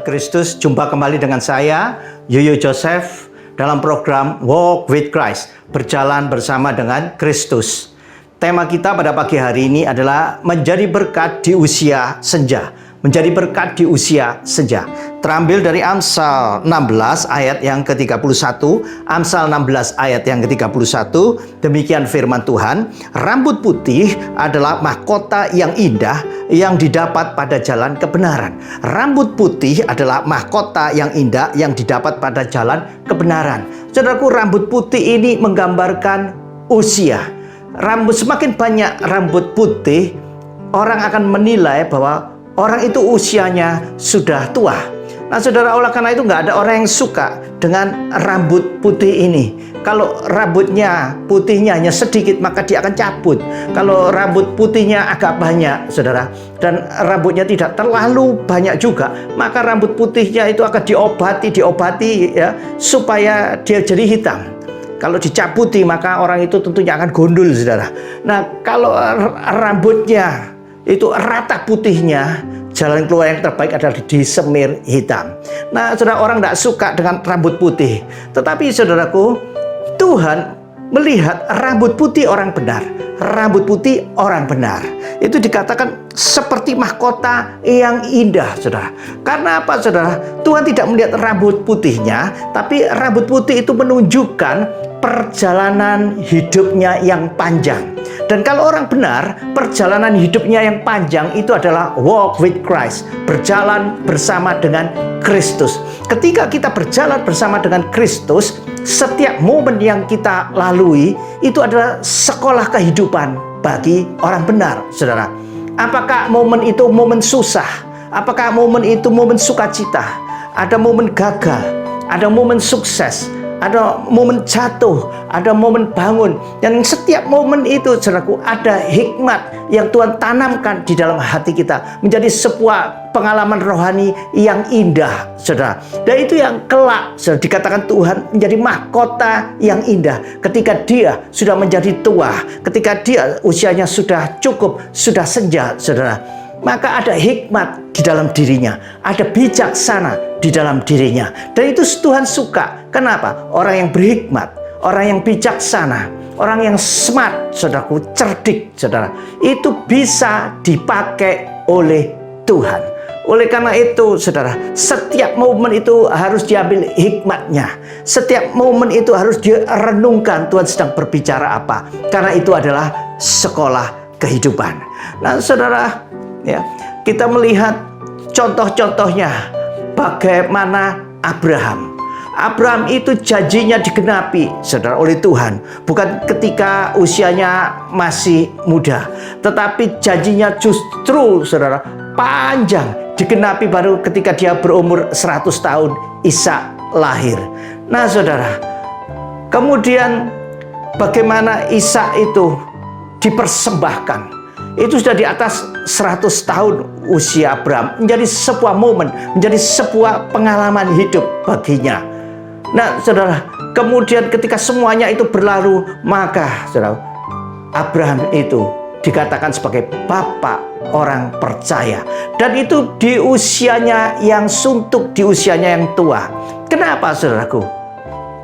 Kristus, jumpa kembali dengan saya, Yoyo Joseph, dalam program Walk with Christ, berjalan bersama dengan Kristus. Tema kita pada pagi hari ini adalah menjadi berkat di usia senja. Menjadi berkat di usia senja. Terambil dari Amsal 16 ayat yang ke-31. Amsal 16 ayat yang ke-31. Demikian firman Tuhan. Rambut putih adalah mahkota yang indah yang didapat pada jalan kebenaran. Rambut putih adalah mahkota yang indah yang didapat pada jalan kebenaran. Saudaraku, rambut putih ini menggambarkan usia. Semakin banyak rambut putih, orang akan menilai bahwa orang itu usianya sudah tua. Nah saudara, oleh karena itu nggak ada orang yang suka dengan rambut putih ini. Kalau rambutnya putihnya hanya sedikit, maka dia akan cabut. Kalau rambut putihnya agak banyak, saudara, dan rambutnya tidak terlalu banyak juga, maka rambut putihnya itu akan diobati ya, supaya dia jadi hitam. Kalau dicabuti, maka orang itu tentunya akan gondol, saudara. Nah, kalau rambutnya itu rata putihnya, jalan keluar yang terbaik adalah disemir hitam. Nah, saudara, orang tidak suka dengan rambut putih. Tetapi, saudaraku, Tuhan melihat rambut putih orang benar. Rambut putih orang benar. Itu dikatakan seperti mahkota yang indah, saudara. Karena apa, saudara? Tuhan tidak melihat rambut putihnya, tapi rambut putih itu menunjukkan perjalanan hidupnya yang panjang. Dan kalau orang benar, perjalanan hidupnya yang panjang itu adalah walk with Christ, berjalan bersama dengan Kristus. Ketika kita berjalan bersama dengan Kristus, setiap momen yang kita lalui itu adalah sekolah kehidupan bagi orang benar, saudara. Apakah momen itu momen susah? Apakah momen itu momen sukacita? Ada momen gagal, ada momen sukses, ada momen jatuh, ada momen bangun. Dan setiap momen itu, saudaraku, ada hikmat yang Tuhan tanamkan di dalam hati kita, menjadi sebuah pengalaman rohani yang indah, saudara. Dan itu yang kelak, saudara, dikatakan Tuhan menjadi mahkota yang indah ketika dia sudah menjadi tua, ketika dia usianya sudah cukup, sudah senja, saudara. Maka ada hikmat di dalam dirinya, ada bijaksana di dalam dirinya. Dan itu Tuhan suka. Kenapa? Orang yang berhikmat, orang yang bijaksana, orang yang smart, saudaraku, cerdik, saudara, itu bisa dipakai oleh Tuhan. Oleh karena itu, saudara, setiap momen itu harus diambil hikmatnya. Setiap momen itu harus direnungkan Tuhan sedang berbicara apa. Karena itu adalah sekolah kehidupan. Nah, saudara, ya, kita melihat contoh-contohnya bagaimana Abraham. Abraham itu janjinya digenapi, saudara, oleh Tuhan. Bukan ketika usianya masih muda, tetapi janjinya justru, saudara, panjang, digenapi baru ketika dia berumur 100 tahun, Ishak lahir. Nah, saudara, kemudian bagaimana Ishak itu dipersembahkan. Itu sudah di atas 100 tahun usia Abraham. Menjadi sebuah momen, menjadi sebuah pengalaman hidup baginya. Nah, saudara, kemudian ketika semuanya itu berlalu, maka, saudara, Abraham itu dikatakan sebagai bapak orang percaya. Dan itu di usianya yang suntuk, di usianya yang tua. Kenapa, saudaraku?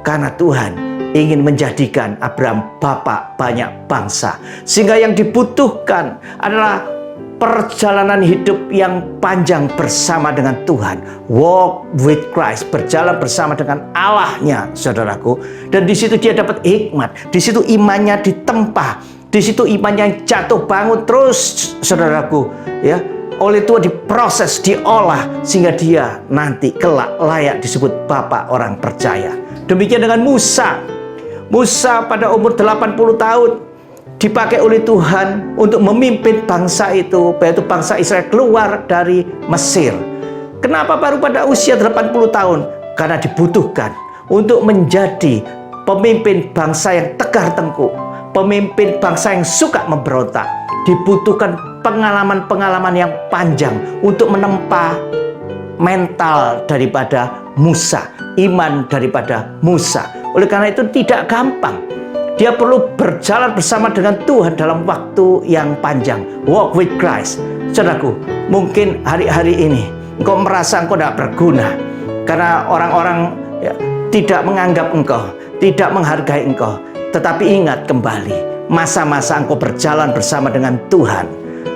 Karena Tuhan ingin menjadikan Abraham bapak banyak bangsa. Sehingga yang dibutuhkan adalah perjalanan hidup yang panjang bersama dengan Tuhan. Walk with Christ, berjalan bersama dengan Allahnya, saudaraku. Dan di situ dia dapat hikmat, di situ imannya ditempa, di situ imannya jatuh bangun terus, saudaraku, ya. Oleh Tuhan diproses, diolah, sehingga dia nanti kelak layak disebut bapak orang percaya. Demikian dengan Musa. Musa pada umur 80 tahun dipakai oleh Tuhan untuk memimpin bangsa itu, yaitu bangsa Israel keluar dari Mesir. Kenapa baru pada usia 80 tahun? Karena dibutuhkan untuk menjadi pemimpin bangsa yang tegar tengkuk, pemimpin bangsa yang suka memberontak. Dibutuhkan pengalaman-pengalaman yang panjang untuk menempa mental daripada Musa, iman daripada Musa. Oleh karena itu tidak gampang. Dia perlu berjalan bersama dengan Tuhan dalam waktu yang panjang. Walk with Christ. Saudaraku, mungkin hari-hari ini engkau merasa engkau tidak berguna, karena orang-orang tidak menganggap engkau, tidak menghargai engkau. Tetapi ingat kembali masa-masa engkau berjalan bersama dengan Tuhan.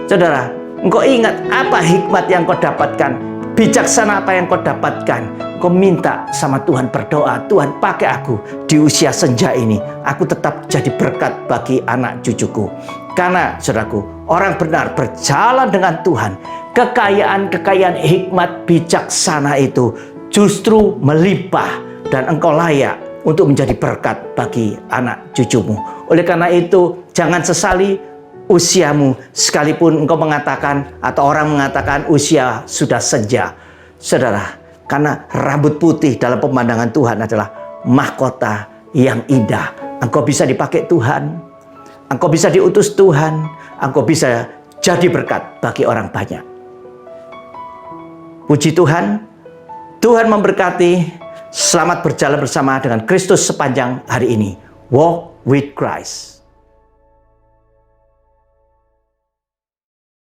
Saudara, engkau ingat apa hikmat yang kau dapatkan, bijaksana apa yang kau dapatkan. Kau minta sama Tuhan, berdoa, Tuhan pakai aku di usia senja ini, aku tetap jadi berkat bagi anak cucuku. Karena saudaraku, orang benar berjalan dengan Tuhan, kekayaan-kekayaan hikmat bijaksana itu justru melimpah, dan engkau layak untuk menjadi berkat bagi anak cucumu. Oleh karena itu, jangan sesali usiamu, sekalipun engkau mengatakan atau orang mengatakan usia sudah senja. Saudara, karena rambut putih dalam pemandangan Tuhan adalah mahkota yang indah. Engkau bisa dipakai Tuhan, engkau bisa diutus Tuhan, engkau bisa jadi berkat bagi orang banyak. Puji Tuhan, Tuhan memberkati. Selamat berjalan bersama dengan Kristus sepanjang hari ini. Walk with Christ.